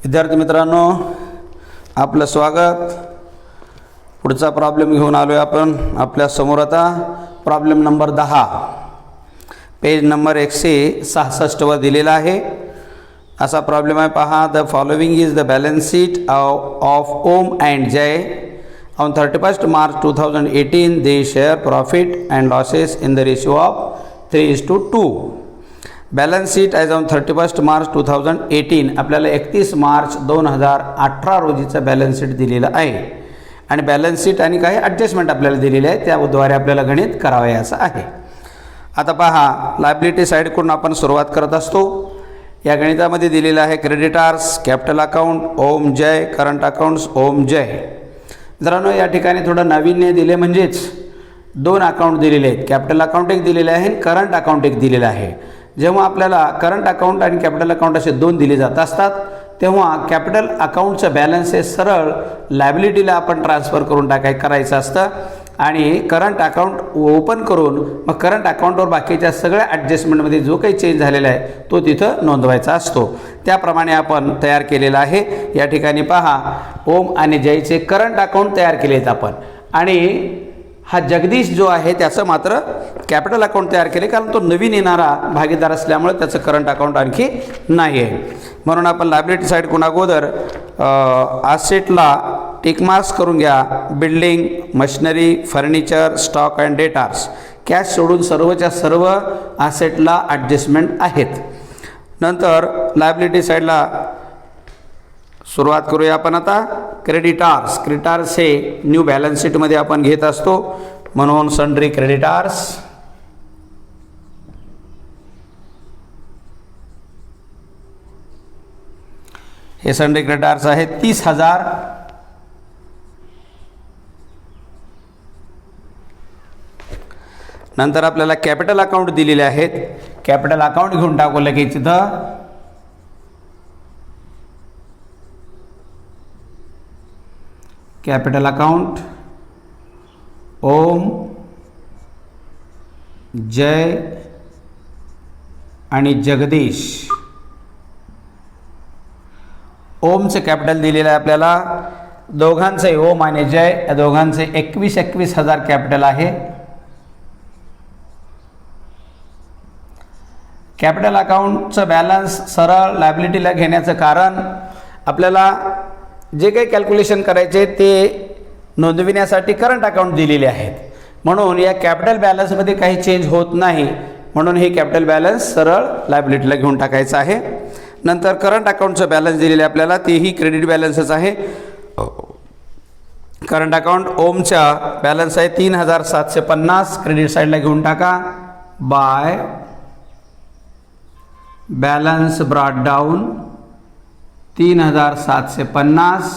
विद्यार्थी मित्रांनो, आपलं स्वागत. पुढचा प्रॉब्लेम घेऊन आलो आहे आपण आपल्या समोर. आता प्रॉब्लेम नंबर 10 पेज नंबर 166 वर दिलेला आहे. असा प्रॉब्लेम आहे पहा. The following is the balance sheet of Om and Jay on 31 March 2018. They share profit and losses in the ratio of 3:2. Balance sheet as on 31 March 2018. आपल्याला 31 मार्च 2018 रोजीचा बॅलन्स शीट दिलेला आहे आणि बॅलन्स शीट आणि काही ॲडजस्टमेंट आपल्याला दिलेले आहे, त्याद्वारे आपल्याला गणित करावयाचं आहे. आता पहा, लायबिलिटी साईडकडून आपण सुरुवात करत असतो. या गणितामध्ये दिलेलं आहे क्रेडिटार्स, कॅपिटल अकाउंट ओम जय, करंट अकाउंट्स ओम जय. मित्रांनो, या ठिकाणी थोडं नाविन्य दिले, म्हणजेच दोन अकाउंट दिलेले आहेत. कॅपिटल अकाउंट एक दिलेले आहे आणि करंट अकाउंट एक दिलेलं आहे. जेव्हा आपल्याला करंट अकाउंट आणि कॅपिटल अकाउंट असे दोन दिले जात असतात, तेव्हा कॅपिटल अकाउंटचं बॅलन्स हे सरळ लायबिलिटीला आपण ट्रान्सफर करून करायचं असतं आणि करंट अकाउंट ओपन करून मग करंट अकाउंटवर बाकीच्या सगळ्या ॲडजस्टमेंटमध्ये जो काही चेंज झालेला आहे तो तिथं नोंदवायचा असतो. त्याप्रमाणे आपण तयार केलेला आहे. या ठिकाणी पहा, ओम आणि जयचे करंट अकाउंट तयार केले आहेत आपण, आणि हा जगदीश जो आहे त्याचं मात्र कॅपिटल अकाउंट तयार केले, कारण तो नवीन येणारा भागीदार असल्यामुळे त्याचं करंट अकाउंट आणखी नाही आहे. म्हणून आपण लायबिलिटी साईडकडून अगोदर ॲसेटला टिक मार्क्स करून घ्या. Building, machinery, furniture, stock and debtors. Cash सोडून सर्वच्या सर्व ॲसेटला ॲडजस्टमेंट आहेत. नंतर लायबिलिटी साईडला सुरुवात करूया आपण आता. क्रेडिटार्स. क्रेडिटार्स हे न्यू बॅलन्स शीटमध्ये आपण घेत असतो, म्हणून सन्ड्री क्रेडिटार्स. हे सन्ड्री क्रेडिटार्स आहे 30,000. नंतर आपल्याला कॅपिटल अकाउंट दिलेले आहेत. कॅपिटल अकाउंट घेऊन टाकू लगेच तिथं. कॅपिटल अकाउंट ओम, जय आणि जगदीश. ओमचं कॅपिटल दिलेलं आहे आपल्याला. दोघांचे, ओम आणि जय या दोघांचे 21,000 कॅपिटल आहे. कॅपिटल अकाउंटचं बॅलन्स सरळ लायबिलिटीला घेण्याचं कारण, आपल्याला जे काही कॅल्क्युलेशन करायचे ते नोंदविण्यासाठी करंट अकाउंट दिलेले आहेत, म्हणून या कॅपिटल बॅलन्समध्ये काही चेंज होत नाही, म्हणून हे कॅपिटल बॅलन्स सरळ लायबिलिटीला घेऊन टाकायचं आहे. नंतर करंट अकाउंटचं बॅलन्स दिलेलं आहे आपल्याला, तेही क्रेडिट बॅलन्सच आहे. करंट अकाउंट ओमचा बॅलन्स आहे 3,750. क्रेडिट साईडला घेऊन टाका. By balance brought down 3,750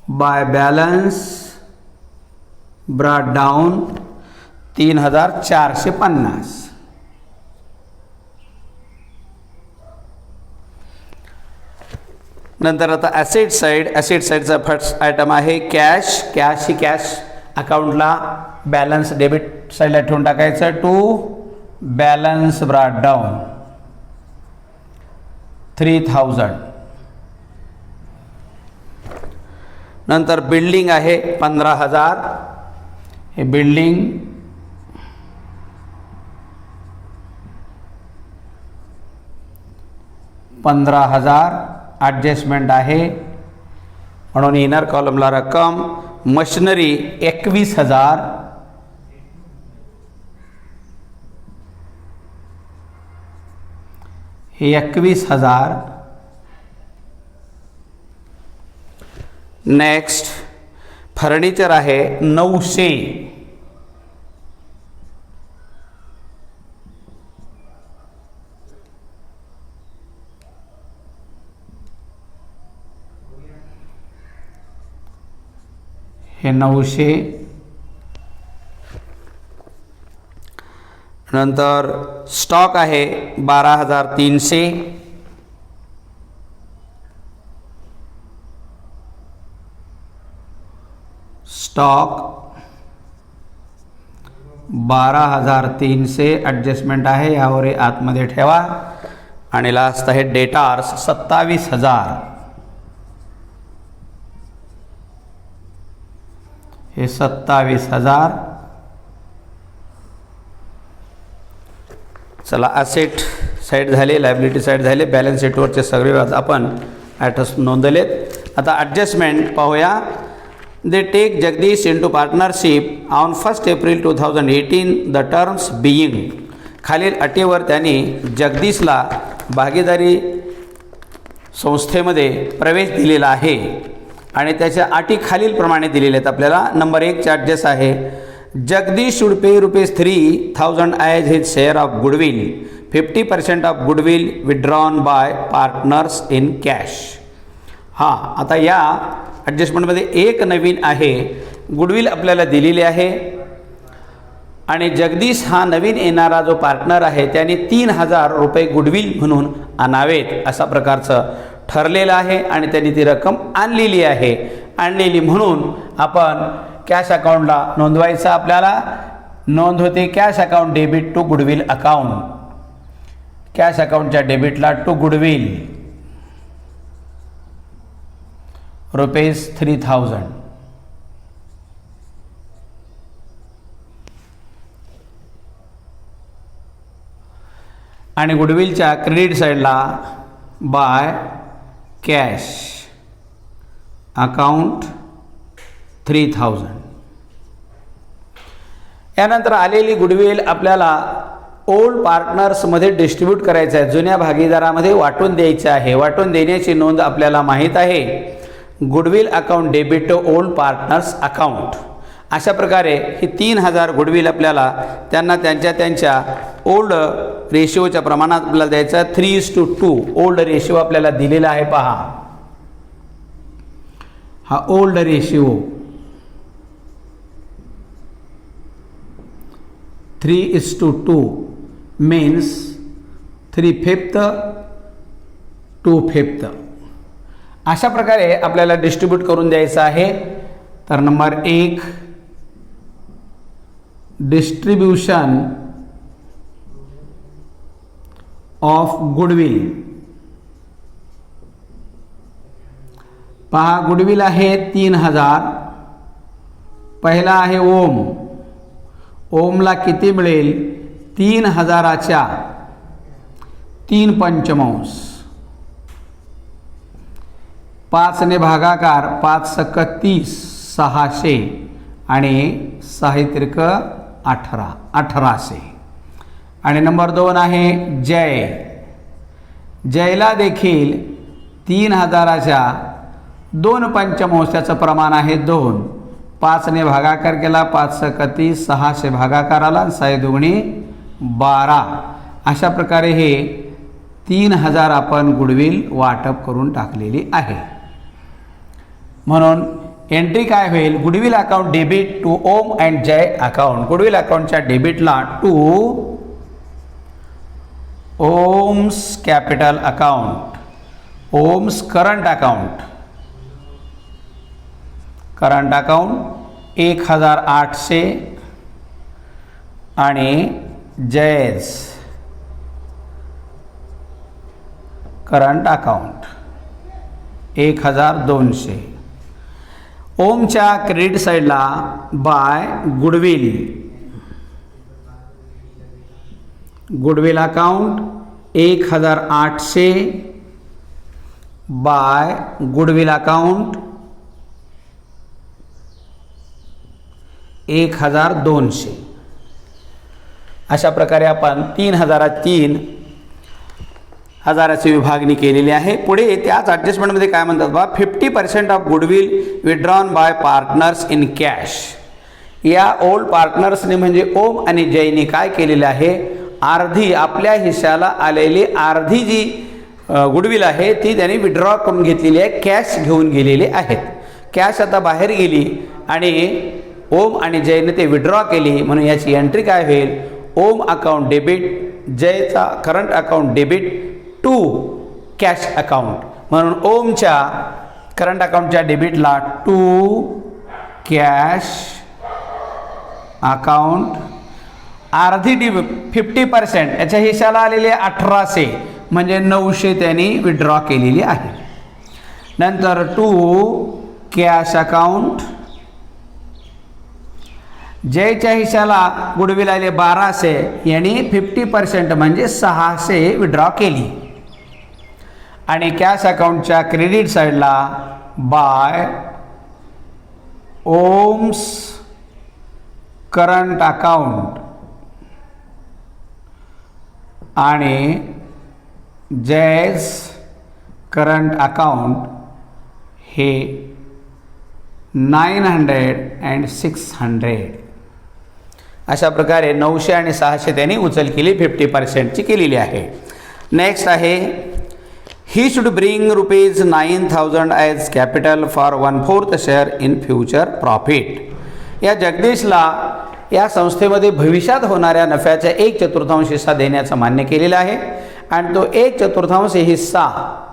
by balance brought down 3,450. नंतर आता ॲसेट साईड. ॲसेट साईडचा फर्स्ट आयटम आहे कॅश. कॅश ही कॅश अकाउंटला बॅलन्स डेबिट साईडला ठेवून टाकायचं. To balance brought down 3,000. नंतर बिल्डिंग आहे 15,000. हे बिल्डिंग 15,000 ॲडजस्टमेंट आहे, म्हणून इनर कॉलमला रक्कम. मशिनरी 21,000. हे 21,000. नेक्स्ट फर्निचर आहे 900. हे 900. नंतर स्टॉक आहे 12,300. स्टॉक 12,300 ॲडजस्टमेंट आहे, यावर आतमध्ये ठेवा. आणि लास्ट आहे डेटार्स 27,000. हे 27,000. चला, असेट साईड झाले, लायबिलिटी साईड झाले, बॅलन्स शीटवरचे सगळे आपण ॲटर्स नोंदवलेत. आता ॲडजस्टमेंट पाहूया. They take Jagdish into partnership on 1 April 2018 the terms being. खालील अटीवर त्यांनी जगदीशला भागीदारी संस्थेमध्ये प्रवेश दिलेला आहे आणि त्याच्या अटी खालीलप्रमाणे दिलेल्या आहेत आपल्याला. नंबर 1 चार्जेस आहे, Jagdish should pay ₹3,000 as his share of goodwill. 50% of goodwill withdrawn bye partners in cash. हां, आता या ॲडजस्टमेंटमध्ये एक नवीन आहे, गुडविल आपल्याला दिलेली आहे आणि जगदीश हा नवीन येणारा जो पार्टनर आहे त्याने ₹3,000 गुडविल म्हणून आणावेत असा प्रकारचं ठरलेलं आहे आणि त्यांनी ती रक्कम आणलेली आहे. आणलेली म्हणून आपण कॅश अकाउंटला नोंदवायचं. आपल्याला नोंद होते cash account debit to goodwill account. Cash अकाउंटच्या डेबिटला टू गुडविल ₹3,000. आणि गुडविलच्या क्रेडिट साईडला बाय कॅश अकाउंट 3,000. यानंतर आलेली गुडविल आपल्याला ओल्ड पार्टनर्समध्ये डिस्ट्रीब्यूट करायचं आहे, जुन्या भागीदारामध्ये वाटून द्यायचं आहे. वाटून देण्याची नोंद आपल्याला माहीत आहे, goodwill account debit to old partners account. अशा प्रकारे ही 3,000 गुडविल आपल्याला त्यांना त्यांच्या ओल्ड रेशिओच्या प्रमाणात आपल्याला द्यायचं. 3:2 ओल्ड रेशिओ आपल्याला दिलेला आहे. पहा, हा ओल्ड रेशिओ 3:2 मीन्स 3/5 2/5. अशा प्रकारे आपल्याला डिस्ट्रीब्यूट करून द्यायचं आहे. तर नंबर 1 डिस्ट्रीब्यूशन ऑफ गुडविल. पहा, गुडविल आहे 3,000. पहिला आहे ओम. ओमला किती मिळेल? 3,000च्या 3/5. 5 ने भागाकार, 5 × 30 600 आणि 6 × 1800. आणि नंबर 2 आहे जय. जयला देखील 3,000च्या 2/5 त्याचं प्रमाण आहे 2. 5 ने भागाकार केला, 5 × 30 600 भागाकार आला, 6×2 12. अशा प्रकारे हे 3,000 आपण गुडविल वाटप करून टाकलेली आहे. म्हणून एंट्री काय होईल? Goodwill account debit to Om and Jay account. Goodwill अकाउंटच्या डेबिटला to Om's capital account, Om's current account. Current account 1,800 आणि जयज करंट अकाउंट 1,200. ओमच्या क्रेडिट साईडला by goodwill, goodwill account 1,800 by goodwill account 1,200. अशा प्रकारे आपण 3,000ची विभागणी केलेली आहे. पुढे त्याच ॲडजस्टमेंटमध्ये काय म्हणतात बा, 50% of goodwill withdrawn bye partners in cash. या ओल्ड पार्टनर्सने म्हणजे ओम आणि जयनी काय केलेले आहे, अर्धी आपल्या हिश्श्याला आलेली अर्धी जी गुडविल आहे ती त्यांनी विड्रॉ करून घेतलेली आहे, कॅश घेऊन गेलेले आहेत. कॅश आता बाहेर गेली आणि ओम आणि जयने ते विड्रॉ केली, म्हणून याची एंट्री काय होईल, ओम अकाउंट डेबिट, जयचा current account debit to cash account. म्हणून ओमच्या करंट अकाउंटच्या डेबिटला टू कॅश अकाउंट अर्धी 50%, याच्या हिश्श्याला आलेले 1,800 म्हणजे 900 त्यांनी विड्रॉ केलेली आहे. नंतर 2 कॅश अकाउंट, ज्याच्या हिशाला गुडविल आले 1200 यांनी 50% म्हणजे 600 विड्रॉ केली. आणि कॅश अकाउंटच्या क्रेडिट साईडला बाय ओम्स करंट अकाउंट आणि जॅज करंट अकाउंट हे 900 and 600 अशा प्रकारे 900 आणि 600 त्यांनी उचल केली, 50%ची केलेली आहे. नेक्स्ट आहे he should bring ₹9,000 as capital for 1/4 share in future profit. या जगदीशला या संस्थेमध्ये भविष्यात होणाऱ्या नफ्याचा 1/4 हिस्सा देण्याचं मान्य केलेलं आहे आणि तो 1/4 हिस्सा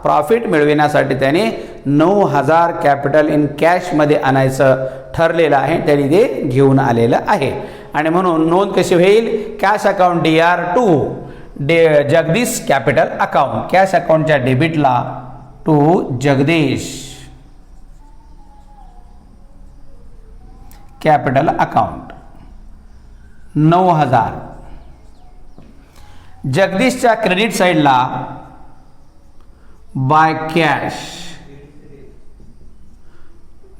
प्रॉफिट मिळविण्यासाठी त्याने 9,000 कॅपिटल इन कॅशमध्ये आणायचं ठरलेलं आहे. त्यांनी ते घेऊन आलेलं आहे आणि म्हणून नोंद कशी होईल, cash account DR2 Jagdish capital account, cash अकाउंटच्या डेबिटला टू जगदीश कॅपिटल अकाउंट 9,000. जगदीशच्या क्रेडिट साईडला बाय कॅश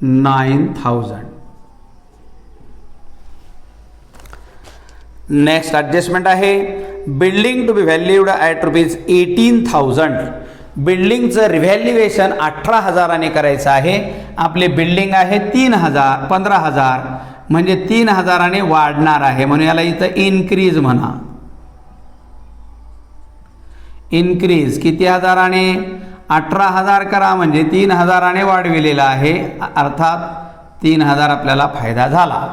9,000. नेक्स्ट ॲडजस्टमेंट आहे building to be valued at ₹18,000. बिल्डिंगचं रिव्हॅल्युएशन 18,000 करायचं आहे. आपली बिल्डिंग आहे 15,000 म्हणजे 3,000 वाढणार आहे म्हणून याला इथं इन्क्रीज म्हणा. इन्क्रीज किती हजाराने, 18,000 करा म्हणजे 3,000 वाढविलेला आहे, अर्थात 3,000 आपल्याला फायदा झाला.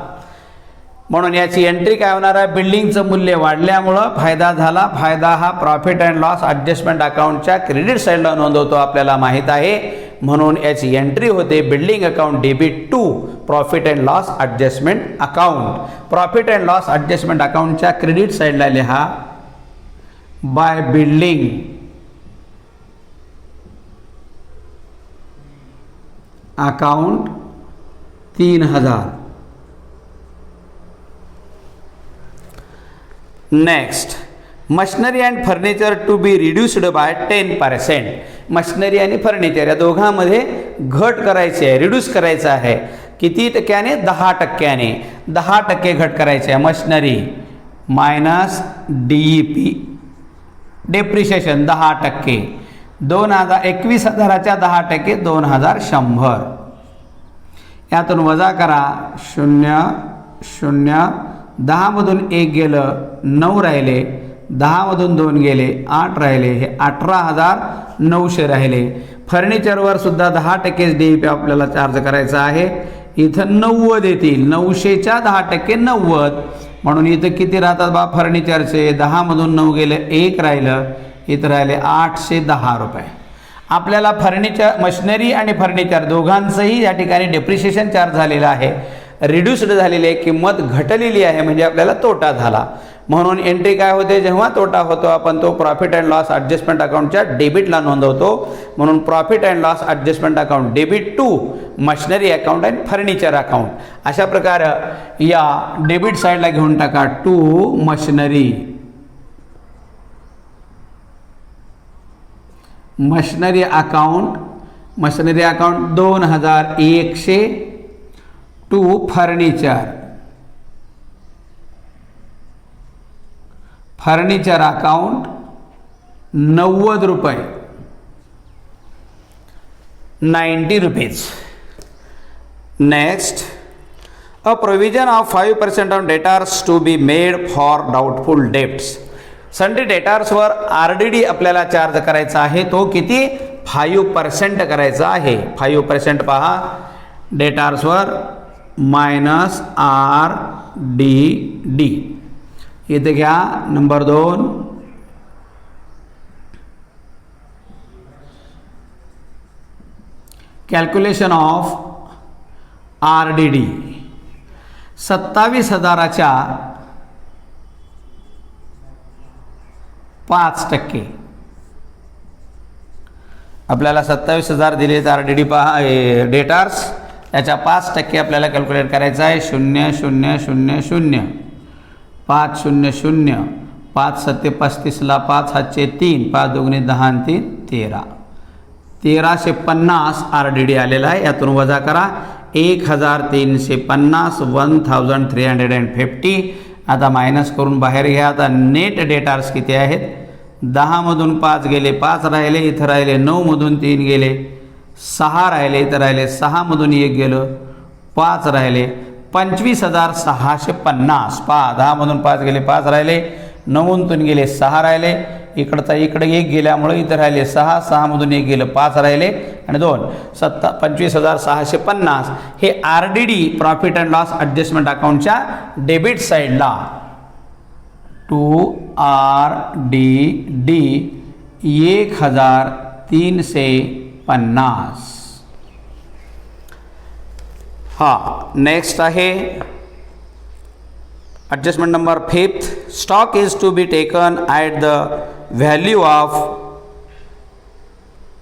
म्हणून याची एंट्री काय होणार आहे, बिल्डिंगचं मूल्य वाढल्यामुळं फायदा झाला. फायदा हा प्रॉफिट अँड लॉस ॲडजस्टमेंट अकाउंटच्या क्रेडिट साईडला नोंदवतो आपल्याला माहीत आहे. म्हणून याची एंट्री होते building account debit to profit and loss adjustment account. Profit and loss adjustment अकाउंटच्या क्रेडिट साईडला लिहा by building account 3,000. Next machinery and furniture to be reduced by 10%. Machinery आणि फर्निचर या दोघांमध्ये घट करायची आहे, रिड्यूस करायचं आहे. किती टक्क्याने, 10%. 10% घट करायची आहे. Machinery minus DEP depreciation 10%. 21,000च्या 10% 2,100. यातून वजा करा 0 0. 10मधून 1 गेलं 9 राहिले, 10मधून 2 गेले 8 राहिले, हे 18,900 राहिले. फर्निचरवर सुद्धा 10% DEP आपल्याला चार्ज करायचा आहे. इथं 90 येतील, 900च्या 10% 90. म्हणून इथं किती राहतात बा फर्निचरचे, 10मधून 9 गेले 1 राहिलं, इथं राहिले 810 रुपये. आपल्याला फर्निचर मशिनरी आणि फर्निचर दोघांचंही या ठिकाणी डेप्रिशिएशन चार्ज झालेलं आहे, रिड्यूस्ड झालेली आहे, किंमत घटलेली आहे म्हणजे आपल्याला तोटा झाला. म्हणून एंट्री काय होते, जेव्हा तोटा होतो आपण तो प्रॉफिट अँड लॉस ॲडजस्टमेंट अकाउंटच्या डेबिटला नोंदवतो. म्हणून profit and loss adjustment account debit to machinery account and furniture account. अशा प्रकारे या डेबिट साईडला घेऊन टाका to machinery. Machinery account 2,100 to furniture account 90 रुपये, 90 rupees. Next, a provision of 5% on debtors to be made for doubtful debts. Sundry डेटार्सवर RDD आपल्याला charge करायचा आहे, तो किती 5% करायचा आहे. 5% पहा, डेटार्सवर मायनस RDD. इथे घ्या नंबर 2. Calculation of RDD 27,000च्या 5%. आपल्याला 27,000 दिले तर RDD पहा डेटार्स त्याच्या 5% आपल्याला कॅल्क्युलेट करायचं आहे. 0,0,0,0 5,00 5 7 35ला 5 हातचे 3 5 दुगणे 10 आणि 3 13 1350 RDD आलेला आहे. यातून वजा करा 1,350 1,350. आता मायनस करून बाहेर घ्या. आता नेट डेटार्स किती आहेत? 10 मधून 5 गेले 5 राहिले, इथं राहिले 9 मधून 3 गेले 6 राहिले, इथं राहिले 6 मधून 1 गेलं 5 राहिले 25,650. पहा 10 मधून 5 गेले 5 राहिले, 9तून गेले 6 राहिले, इकडचा इकडे 1 गेल्यामुळे इथं राहिले 6 6 मधून 1 गेलं 5 राहिले आणि 2 25,650. हे RDD profit and loss adjustment अकाउंटच्या डेबिट साईडला 2RDD 1,350. हा नेक्स्ट आहे adjustment number 5. Stock is to be taken at the value of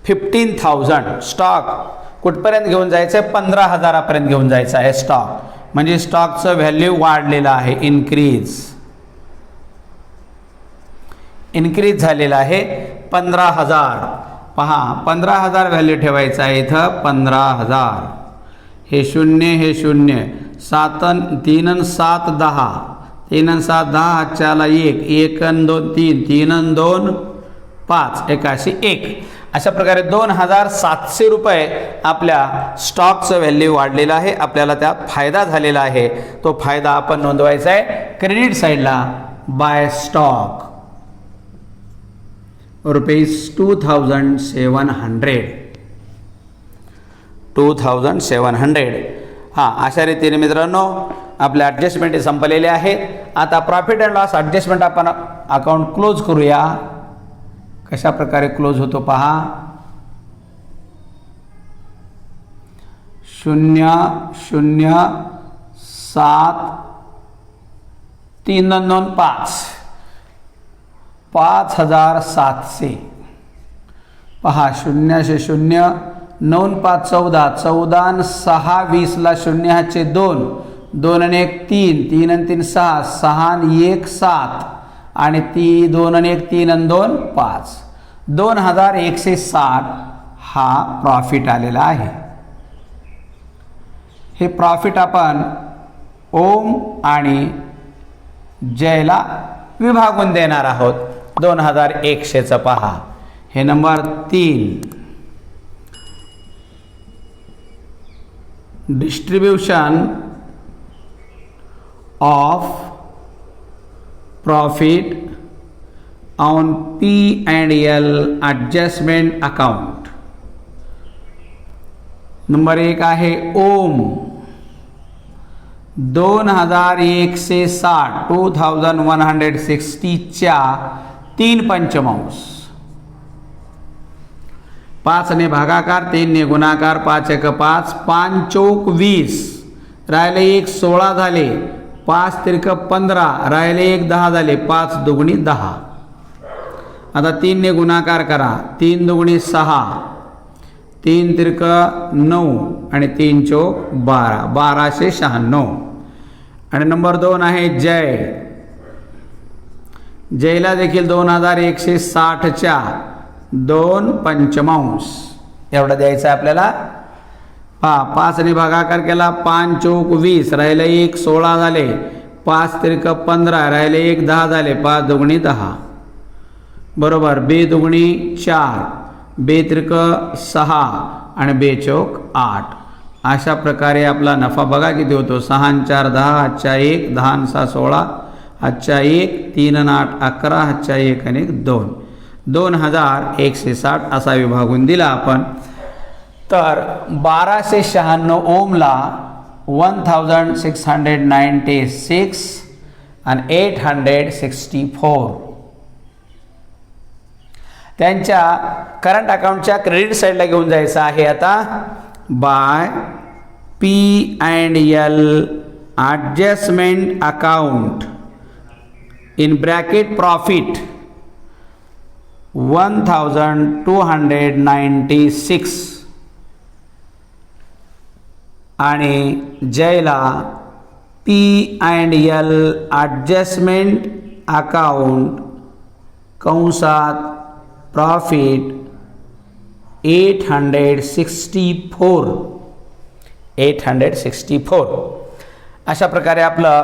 15,000. Stock कुठपर्यंत घेऊन जायचं आहे? 15,000पर्यंत घेऊन जायचं आहे स्टॉक. म्हणजे स्टॉकचं व्हॅल्यू वाढलेलं आहे, इन्क्रीज झालेलं आहे 15,000. पहा 15,000 व्हॅल्यू ठेवायचं आहे इथं 15,000. हे 0 हे 0 7 3 आणि 7 10 3 आणि 7 10 हातच्याला 1 1 आणि 2 3 3 आणि 2 5 81. अशा प्रकारे 2,700 रुपये आपल्या स्टॉकचं व्हॅल्यू वाढलेलं आहे. आपल्याला त्यात फायदा झालेला आहे. तो फायदा आपण नोंदवायचा आहे क्रेडिट साईडला. By stock ₹2,700. हां, अशा रीतीने मित्रांनो आपले ॲडजस्टमेंट संपलेले आहेत. आता प्रॉफिट अँड लॉस ॲडजस्टमेंट आपण अकाउंट क्लोज करूया. कशा प्रकारे क्लोज होतो पहा. 0,0,7 3 2 5 5,700. पहा 0 से 0 9 5 14 14 आणि 6 20ला 0 हातचे 2 2 आणि 1 3 3 आणि 3 6 6 आणि 1 7 आणि 2 आणि 1 3 आणि 2 5 2,160 हा प्रॉफिट आलेला आहे. हे प्रॉफिट आपण ओम आणि जयला विभागून देणार आहोत. 2,100चं पहा. हे number 3 distribution of profit on P&L adjustment account. Number 1 आहे ओम 2,160 2,160च्या 3 पंचमांश. 5 ने भागाकार 3 ने गुणाकार 5 1 5 5 चौक 20 राहिले 1 16 झाले 5 तिरक 15 राहिले 1 10 झाले 5 दुगुणी 10. आता 3 ने गुणाकार करा 3 दुगुणी 6 3 तिरक 9 आणि 3 चौक 12 1296. आणि नंबर 2 आहे जय. जयला देखील 2,160च्या 2 पंचमांश एवढं द्यायचं आहे आपल्याला. 5 ने भागाकार केला 5 चौक 20 राहिले 1 16 झाले 5 तिरक 15 राहिले 1 10 झाले 5 दुगुणी 10 बरोबर. 2 दुगुणी 4 2 तिरक 6 आणि 2 चौक 8. अशा प्रकारे आपला नफा बघा किती होतो. 6 आणि 4 10 हातच्या 1 10 आणि 6 16 हातच्या 1 3 आणि 8 11 हातच्या 1 आणि 2 2,160 असा विभागून दिला आपण. तर 1,296 ओमला 1,696 आणि 864 त्यांच्या करंट अकाउंटच्या क्रेडिट साईडला घेऊन जायचं आहे. आता by P&L adjustment account in bracket profit 1296 आणि जयला P&L ॲडजस्टमेंट अकाउंट कंसात प्रॉफिट 864 अशा प्रकारे आपलं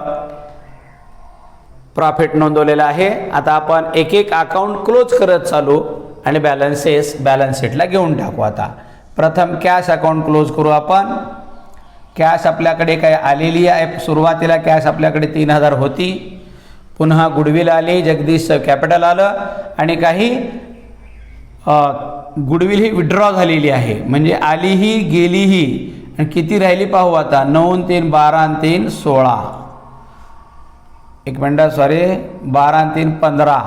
प्रॉफिट नोंदवलेलं आहे. आता आपण एक एक अकाउंट क्लोज करत चालू आणि बॅलन्स शीटला घेऊन टाकू. आता प्रथम कॅश अकाउंट क्लोज करू आपण. कॅश आपल्याकडे काय आलेली आहे. सुरुवातीला कॅश आपल्याकडे 3000 होती. पुन्हा गुडविल आली, जगदीश कॅपिटल आलं आणि काही गुडविल ही विड्रॉ झालेली आहे, म्हणजे आलीही गेलीही. आणि किती राहिली पाहू आता. 9 3 12 3 16, एक मिनटं सॉरी 12 3 15,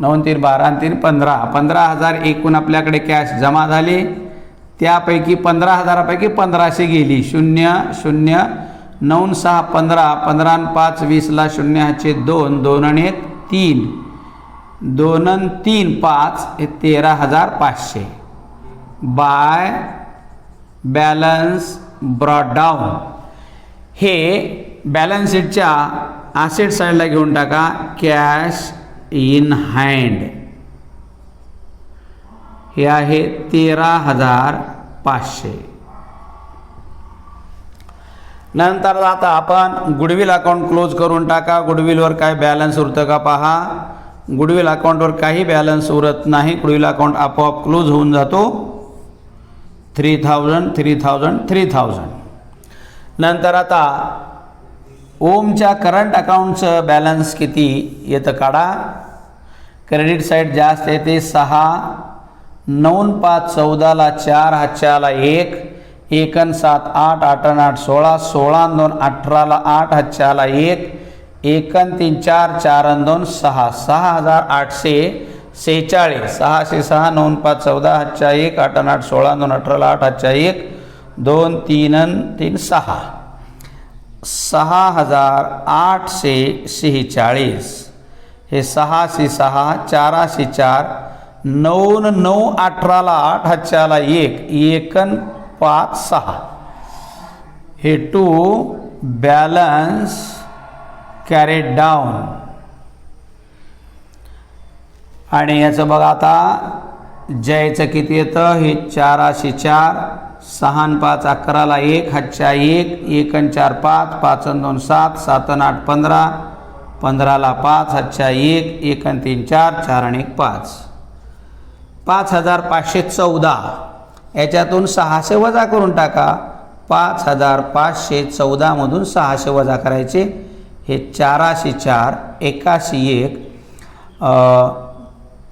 9 3 12 3 15, 15000 एकूण आपल्याकडे कॅश जमा झाली. त्यापैकी 15000पैकी 1500 गेली. 0 0 9 6 15, 15 आणि 5 20ला 0 हाचे 2, 2 आणि 1 3, 2 आणि 3 5 हे 13500 बाय बॅलन्स ब्रॉट डाऊन. हे बॅलन्स शीटच्या ॲसेट साईडला घेऊन टाका. कॅश इन हँड हे आहे 13500. नंतर आता आपण गुडविल अकाउंट क्लोज करून टाका. गुडविलवर काय बॅलन्स उरतं का पहा. गुडविल अकाउंटवर काही बॅलन्स उरत नाही. गुडविल अकाउंट आपोआप क्लोज होऊन जातो. 3000 3000 3000. नंतर आता ओमच्या करंट अकाउंटचं बॅलन्स किती येतं काढा. क्रेडिट साईड जास्त येते 6, 9 5 14ला 4 हाच्याला 1, 1 आणि 7 8, 8 आणि 8 16, 16 आणि 2 18ला 8 हाच्याला 1, 1 आणि 3 4, 4 आणि 2 6, 6846, 606, 9 5 14 हाच्या 1, 8 आणि 8 16 आणि 2 18ला 8 हाच्या 1, 2 3 आणि 3 6, 6846. हे 606, 404, 9 9 18ला 8 हाच्याला 1, 1 आणि 5 6. हे टू बॅलन्स कॅरेड डाऊन. आणि याचं बघा आता जयचं किती येतं. हे 404, 6 आणि 5 11ला 1 हाच्या 1, 1 आणि 4 5, 5 आणि 2 7, 7 आणि 8 15, 15ला 5 हाच्या 1, 1 आणि 3 4, 4 आणि 1 5, 5514. याच्यातून 600 वजा करून टाका. 5514 मधून 600 वजा करायचे. हे 404, 81,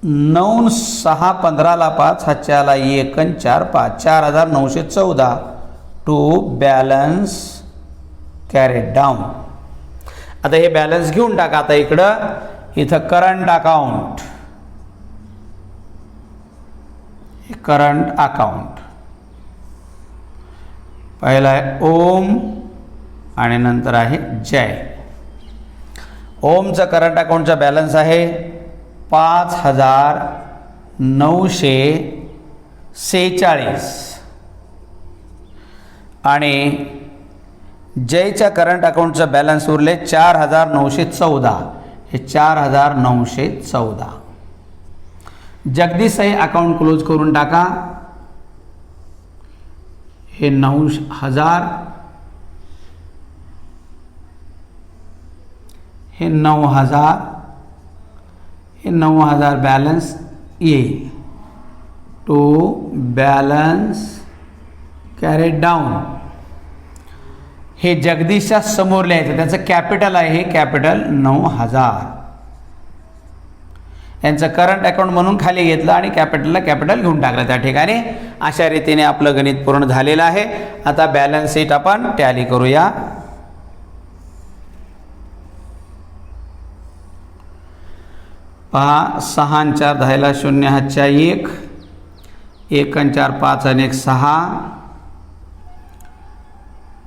9 6 15ला 5 हाच्याला 1 आणि 4 5, 4914 टू बॅलन्स कॅरेड डाऊन. आता हे बॅलन्स घेऊन टाका. आता इथं करंट अकाउंट, करंट अकाउंट पहिला आहे ओम आणि नंतर आहे जय. ओमचा करंट अकाउंटचा बॅलन्स आहे 5946 आणि जयच्या करंट अकाउंटचा बॅलन्स उरले 4914. हे 4914. जगदीश हे अकाउंट क्लोज करून टाका. हे 9000, हे 9000, हे 9000 बॅलन्स येईल टू बॅलन्स कॅरेड डाऊन. हे जगदीशच्या समोर लिहायचं. त्याचं कॅपिटल आहे, हे कॅपिटल 9000. यांचं करंट अकाउंट म्हणून खाली घेतलं आणि कॅपिटलला कॅपिटल घेऊन टाकलं त्या ठिकाणी. अशा रीतीने आपलं गणित पूर्ण झालेलं आहे. आता बॅलन्स शीट आपण टॅली करूया. पहा 6 आणि 4 10ला 0 हाच्या 1, 1 आणि 4 5 आणि 1 6,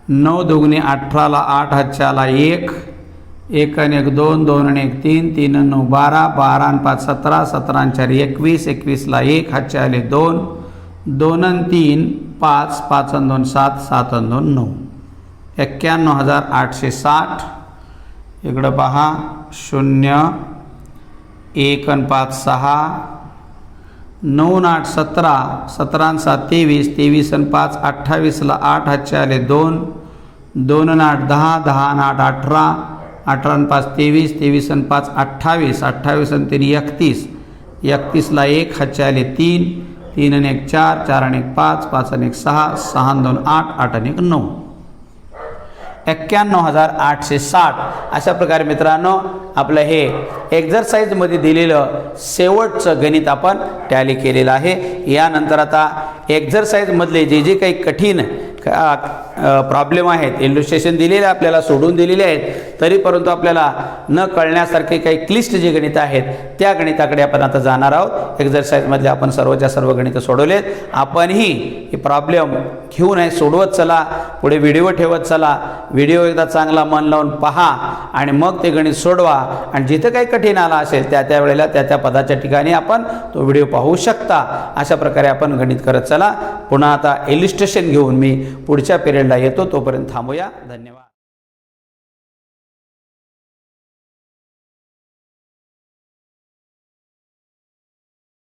9 2 18ला 8 हाच्याला 1, 1 आणि 1 2, 2 आणि 1 3, 3 आणि 9 12, 12 आणि 5 17, 17 आणि 4 21, 21ला 1, हातचे आले 2, 2 आणि 3 5, 5 आणि 2 7, 7 आणि 2 9, 91,860. इकडं पहा 0, 1 आणि 5 6, 9 आणि 8 17, 17 आणि 7 23, 23 आणि 5 28ला 8, हातचे आले 2, 2 आणि 8 10, 10 आणि 8 18, 18 आणि 5 23, 23 आणि 5 28, 28 आणि 3 31, 31ला 1, हातचे आले 3, 3 आणि 1 4, 4 आणि 1 5, 5 आणि 1 6, 6 आणि 2 8, 8 आणि 1 9, 91,860. अशा प्रकारे मित्रांनो आपलं हे एक्झरसाइजमध्ये दिलेलं शेवटचं गणित आपण टॅली केलेलं आहे. यानंतर आता एक्झरसाइजमधले जे जे काही कठीण प्रॉब्लेम आहेत, इल्युस्ट्रेशन दिलेले आपल्याला सोडून दिलेले आहेत, तरी परंतु आपल्याला न कळण्यासारखे काही क्लिष्ट जे गणित आहेत त्या गणिताकडे आपण आता जाणार आहोत. एक्झरसाइजमधले आपण सर्वच्या सर्व गणितं सोडवलेत. आपणही हे प्रॉब्लेम घेऊन आहे सोडवत चला, पुढे व्हिडिओ ठेवत चला. व्हिडिओ एकदा चांगला मन लावून पहा आणि मग ते गणित सोडवा. आणि जिथं काही कठीण आला असेल त्या वेळेला त्या पदाच्या ठिकाणी आपण तो व्हिडिओ पाहू शकता. अशा प्रकारे आपण गणित करत चला. पुन्हा आता इलिस्ट्रेशन घेऊन मी पुढच्या पिरियडला येतो. तोपर्यंत थांबूया. धन्यवाद.